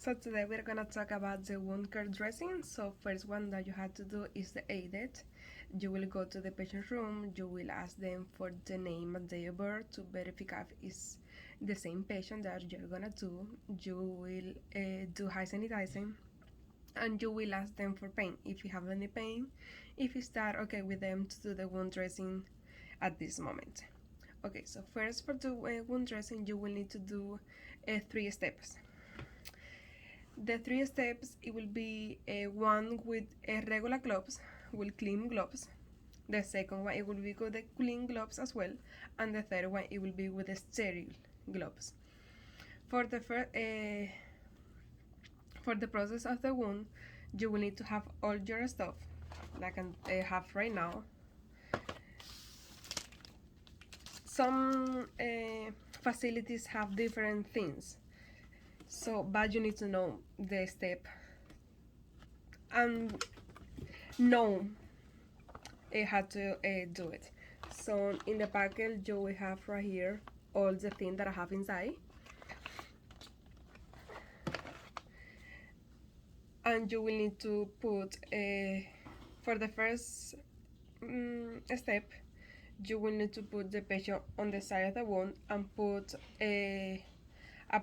So today we're gonna talk about the wound care dressing. So first one that you have to do is the aided. You will go to the patient room, you will ask them for the name and date of birth to verify if it's the same patient that you're gonna do. You will do high sanitizing, and you will ask them for pain if you have any pain, if it's that okay with them to do the wound dressing at this moment. Okay, so first for the wound dressing you will need to do 3 steps. The 3 steps, it will be one with regular gloves, with clean gloves. The second one, it will be with the clean gloves as well, and the third one, it will be with the sterile gloves. For the for the process of the wound, you will need to have all your stuff, like I have right now. Some facilities have different things, so but you need to know the step and know how to do it. So in the package you will have right here all the things that I have inside, and you will need to put for the first step you will need to put the patient on the side of the wound and put a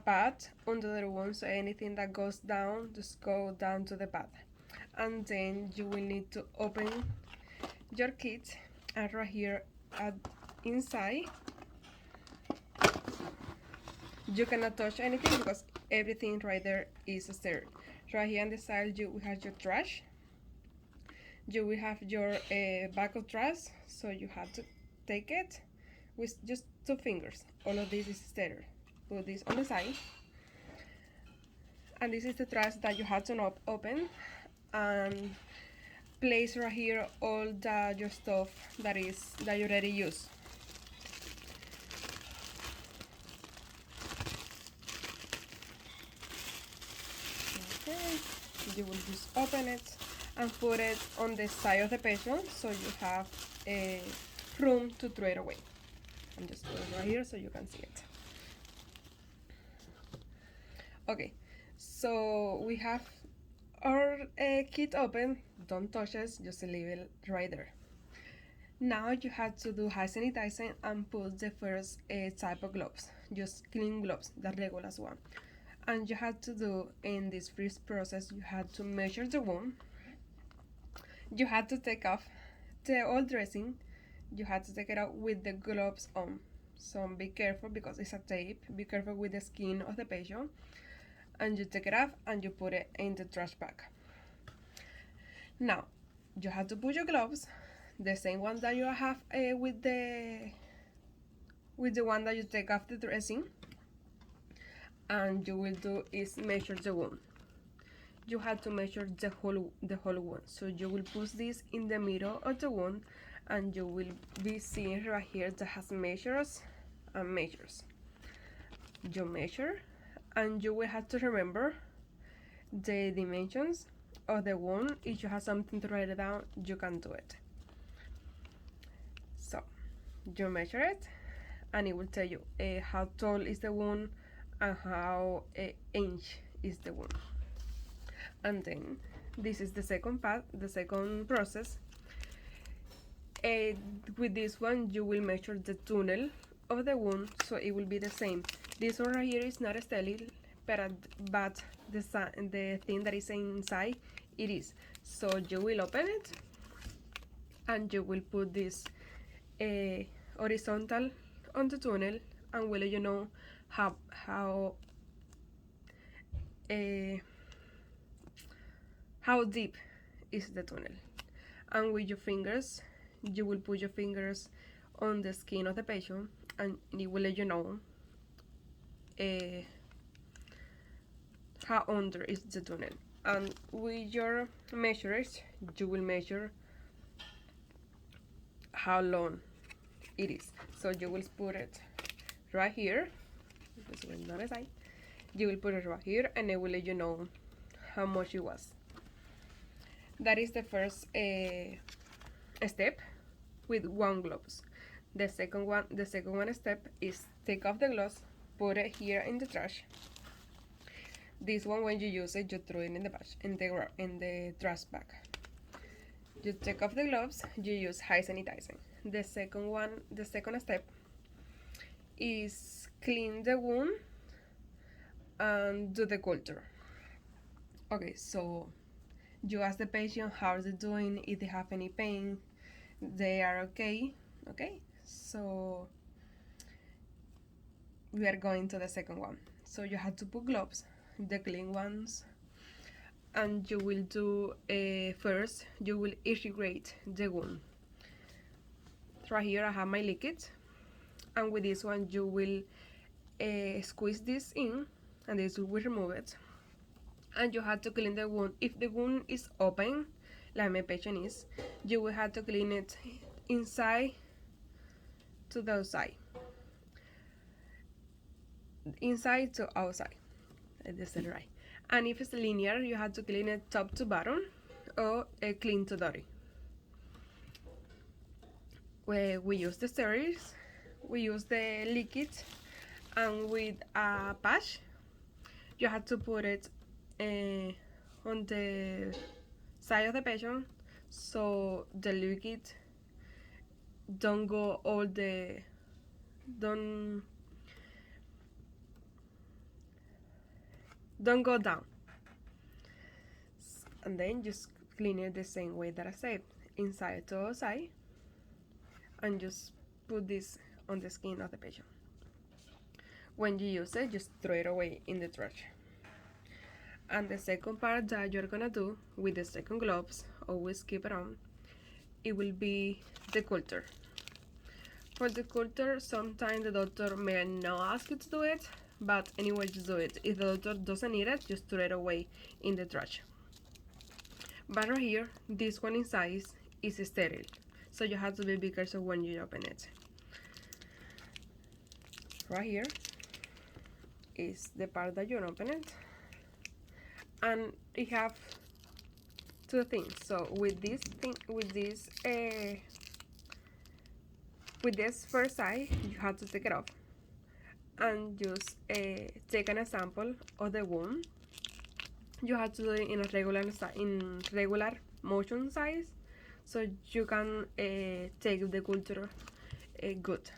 pad under the wound, so anything that goes down just go down to the pad. And then you will need to open your kit, and right here at inside you cannot touch anything because everything right there is sterile. Right here on the side you will have your trash, you will have your bag of trash, so you have to take it with just 2 fingers. All of this is sterile. Put this on the side, and this is the trash that you have to open, and place right here all your stuff that you already use. Okay, you will just open it and put it on the side of the patient so you have a room to throw it away. And just put it right here so you can see it. Okay, so we have our kit open. Don't touch it, just leave it right there. Now you have to do high sanitizing and put the first type of gloves, just clean gloves, the regular one. And you have to do in this first process, you have to measure the wound. You have to take off the old dressing. You have to take it out with the gloves on. So be careful because it's a tape. Be careful with the skin of the patient. And you take it off and you put it in the trash bag. Now you have to put your gloves, the same one that you have with the one that you take off the dressing, and you will do is measure the wound. You have to measure the whole wound. So you will put this in the middle of the wound, and you will be seeing right here that has measures and measures. You measure, and you will have to remember the dimensions of the wound. If you have something to write it down, you can do it. So you measure it, and it will tell you how tall is the wound and how inch is the wound. And then this is the second part, the second process. With this one you will measure the tunnel of the wound, so it will be the same. This one right here is not sterile, but the thing that is inside it is. So you will open it, and you will put this horizontal on the tunnel, and will let you know how deep is the tunnel. And with your fingers you will put your fingers on the skin of the patient, and it will let you know how under is the tunnel. And with your measures you will measure how long it is. So you will put it right here, you will put it right here, and it will let you know how much it was. That is the first step with one gloves. The second one step is take off the gloves, put it here in the trash, This one, when you use it, you throw it in the bash, in the trash bag. You take off the gloves, you use hand sanitizing. The second step is clean the wound and do the culture. Okay, so you ask the patient how they're doing, if they have any pain, they are okay. Okay, so we are going to the second one. So you have to put gloves, the clean ones, and you will do first you will irrigate the wound. Right here I have my liquid, and with this one you will squeeze this in, and this will remove it. And you have to clean the wound. If the wound is open, like my patient is, you will have to clean it inside to the outside, inside to outside. I just said it right. And if it's linear, you have to clean it top to bottom, or clean to dirty. Where we use the steroids, we use the liquid, and with a patch, you have to put it on the side of the patient, so the liquid don't go all the don't go down. And then just clean it the same way that I said, inside to outside, and just put this on the skin of the patient. When you use it, just throw it away in the trash. And the second part that you're gonna do with the second gloves, always keep it on, it will be the culture. For the culture, sometimes the doctor may not ask you to do it, but anyway, just do it. If the doctor doesn't need it, just throw it away in the trash. But right here, this one inside is sterile, so you have to be careful when you open it. Right here is the part that you open it, and it have two things. So with this first side, you have to take it off and just take an example of the wound. You have to do it in a regular motion size, so you can take the culture good.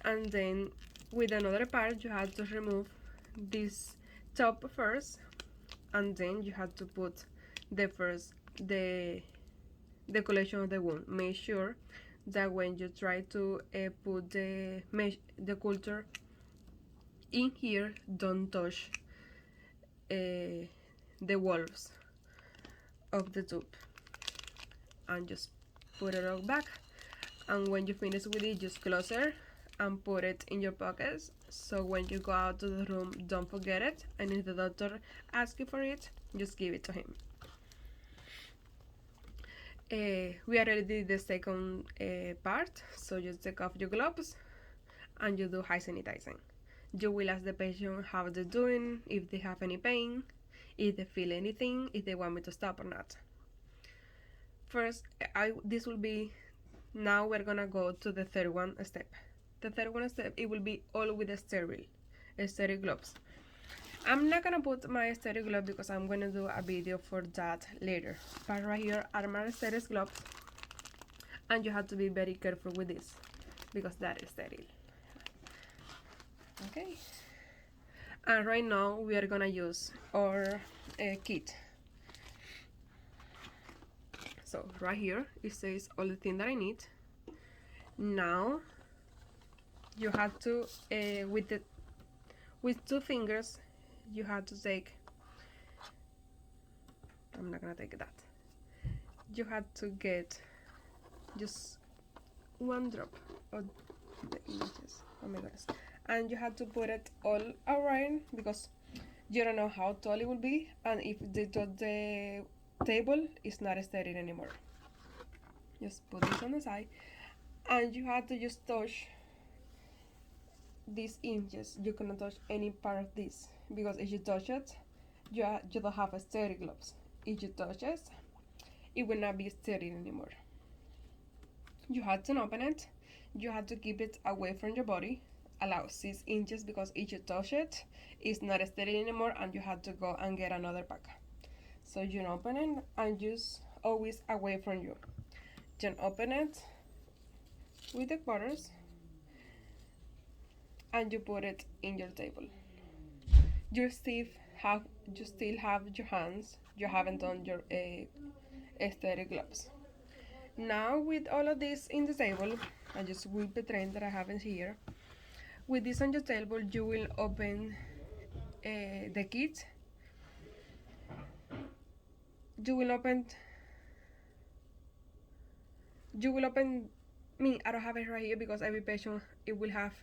And then with another part, you have to remove this top first, and then you have to put the collection of the wound. Make sure that when you try to put the culture in here, don't touch the walls of the tube, and just put it all back. And when you finish with it, just close it and put it in your pockets, so when you go out to the room, don't forget it, and if the doctor asks you for it, just give it to him. We already did the second part, so just take off your gloves and you do hand sanitizing. You will ask the patient how they're doing, if they have any pain, if they feel anything, if they want me to stop or not. First, this will be, now we're gonna go to the third one step. The third one step, it will be all with the sterile gloves. I'm not gonna put my sterile glove because I'm gonna do a video for that later. But right here are my sterile gloves, and you have to be very careful with this because that is sterile. Okay. And right now we are gonna use our kit. So right here it says all the things that I need. Now you have to with 2 fingers you have to take, I'm not gonna take that, you have to get just 1 drop of the images, oh my goodness, and you have to put it all around because you don't know how tall it will be, and if the table is not steady anymore. Just put this on the side, and you have to just touch these inches. You cannot touch any part of this because if you touch it, you don't have a sterile gloves. If you touch it, it will not be sterile anymore. You have to open it. You have to keep it away from your body allow 6 inches because if you touch it, it's not sterile anymore and you have to go and get another pack. So you open it and just always away from you. Then open it with the quarters and you put it in your table. You still have your hands. You haven't done your sterile gloves. Now with all of this in the table, I just whip the train that I have in here. With this on your table, you will open the kit. You will open me. I don't have it right here because every patient it will have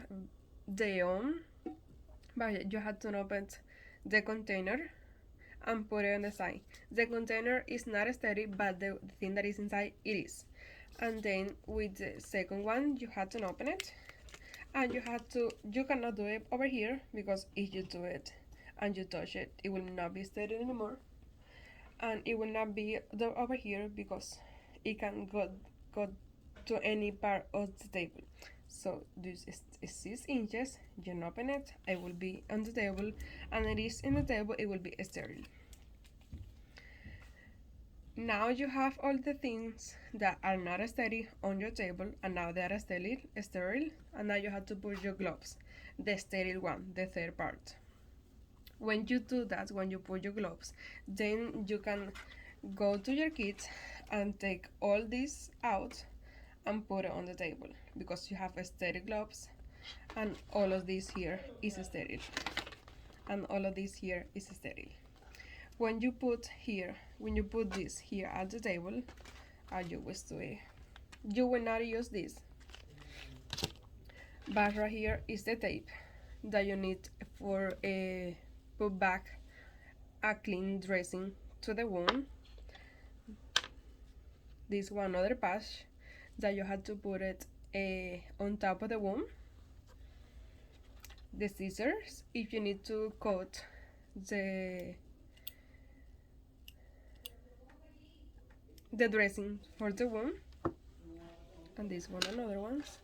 their own. But you have to open the container and put it on the side. The container is not sterile, but the thing that is inside it is. And then with the second one, you have to open it, and you cannot do it over here because if you do it and you touch it, it will not be sterile anymore, and it will not be over here because it can go to any part of the table. So this is 6 inches. You open it, it will be on the table, and it is in the table, it will be sterile. Now you have all the things that are not sterile on your table, and now they are sterile, and now you have to put your gloves, the sterile one, the third part. When you do that, when you put your gloves, then you can go to your kit and take all this out and put it on the table because you have sterile gloves, and all of this here is sterile, and all of this here is sterile. When you put this here at the table, you will do it. You will not use this, but right here is the tape that you need for put back a clean dressing to the wound. This one other patch that you have to put it on top of the wound. The scissors if you need to cut the dressing for the wound, and this one another ones,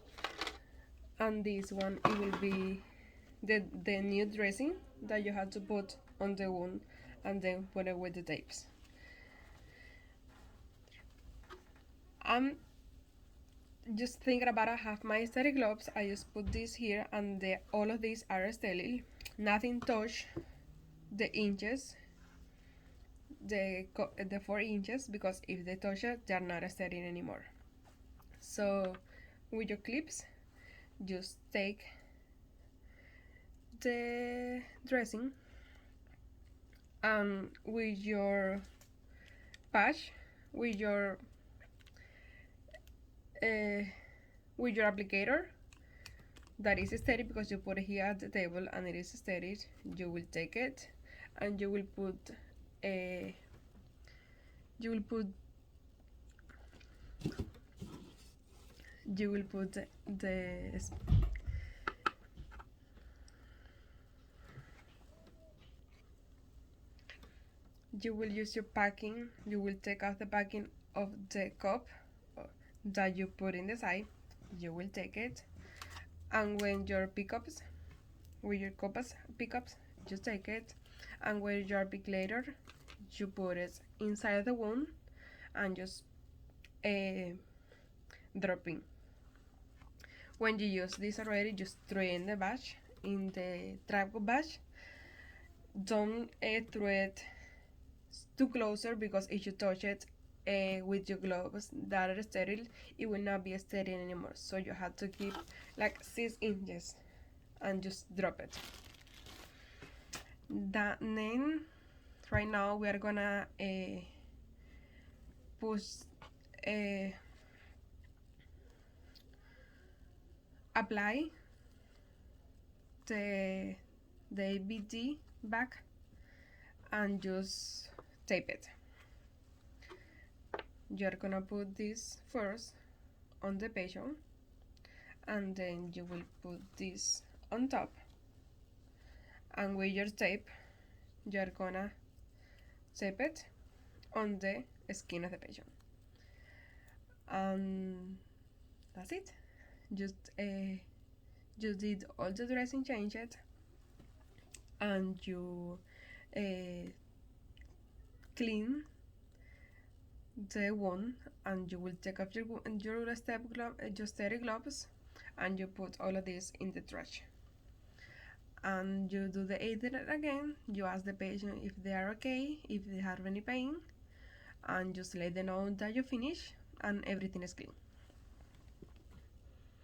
and this one it will be the new dressing that you have to put on the wound and then put it with the tapes. I'm just thinking about I have my sterile gloves. I just put this here, and all of these are sterile. Nothing touch the inches, the 4 inches, because if they touch it, they are not sterile anymore. So with your clips, just take the dressing, and with your patch, with your applicator that is sterile because you put it here at the table and it is sterile, you will take it and you will put the you will use your packing. You will take out the packing of the cup that you put in the side. You will take it, and when your pickups, with your pickups, you take it, and with your applicator, you put it inside the wound and just drop in. When you use this already, just throw in the batch, in the tripod batch. Don't throw it too closer because if you touch it with your gloves that are sterile, it will not be sterile anymore. So you have to keep like 6 inches and just drop it. Then right now we are gonna push apply the ABD back and just tape it. You're gonna put this first on the patient, and then you will put this on top, and with your tape you're gonna tape it on the skin of the patient, and that's it. Just you did all the dressing changes, and you clean the wound, and you will take off your steady gloves, and you put all of this in the trash. And you do the aided again. You ask the patient if they are okay, if they have any pain, and just let them know that you finish and everything is clean.